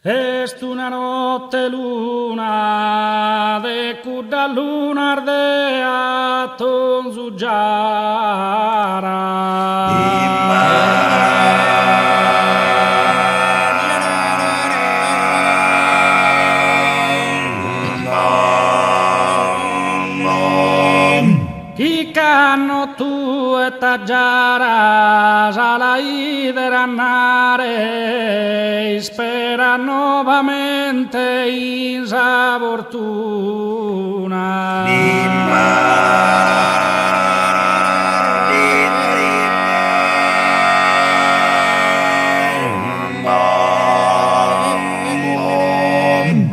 Est una notte luna de cudda lunardea Chi canno tu e taggiara la iderannare spera nuovamente in sa fortuna.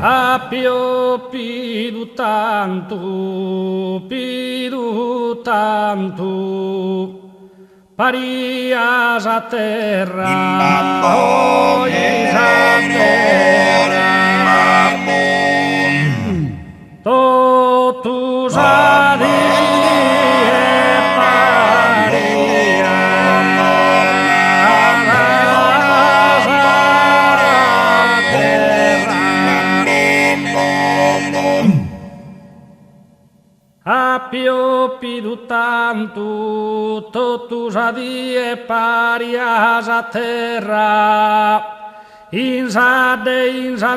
Appio pidu tanto, parias a terra, ois a terra, totus a Appio pidu tanto, totus adie parias a terra, in sa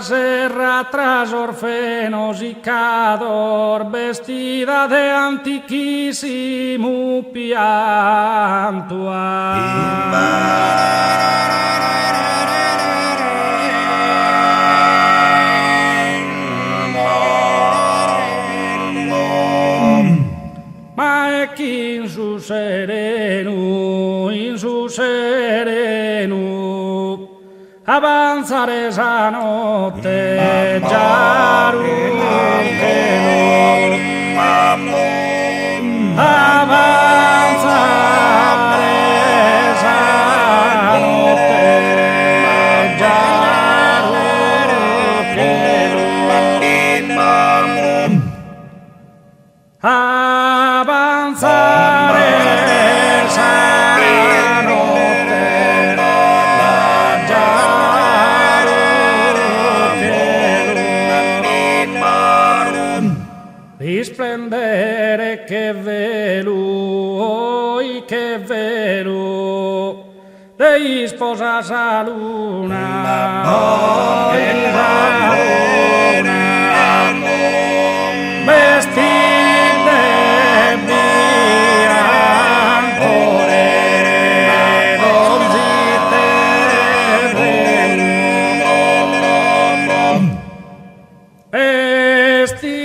serra tras orfenos y cador, vestida de antiquísimo piantua. In su sereno, avanzare sa notte, già avanzare sa notte, già avanzare sa notte, già di splendere che velo, che velo, dei sposa sa luna, sa luna, vestite biancore, donzite vestite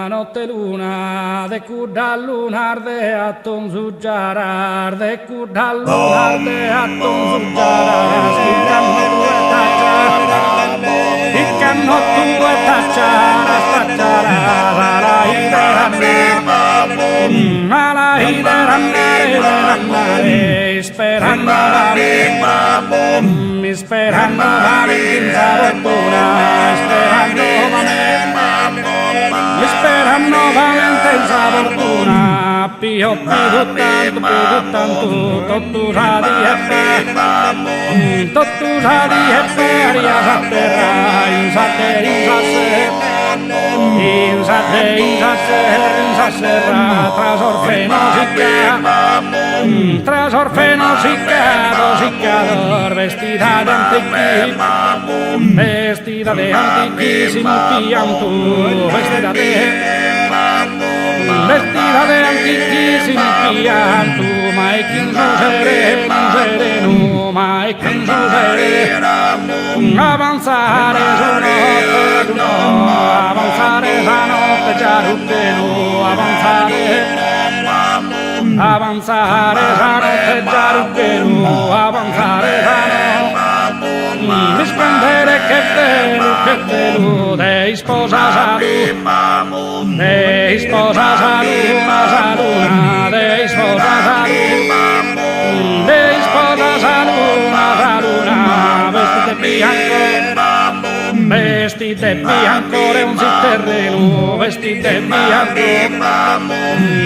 notte luna, de cudda lunarde a tonzuggiarar, de cudda lunarde a tonzuggiarar, siccanno tu e tacciara, alla iderannare, sperando la vinza fortuna, sperando nuovamente in sa fortuna. Pio pidu tanto, totus adie parias a terra, in sa serra, tras orfenos y cador, vestida de antiquísimo pianto, vestida de antiquísimo pianto, maikin su sereno, maikin su sereno, avanzare sa notte, già rutteno, avanzare sa notte, già rutteno, avanzare sa notte, mi splendere che velo, dei sposa sa luna, dei sposa sa luna, dei sposa sa luna, dei sposa sa luna, vestite bianco, vestite bianco re un zitterreno, vestite bianco,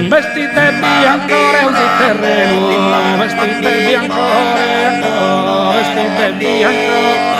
vestite bianco re un zitterreno, vestite bianco, vestite bianco.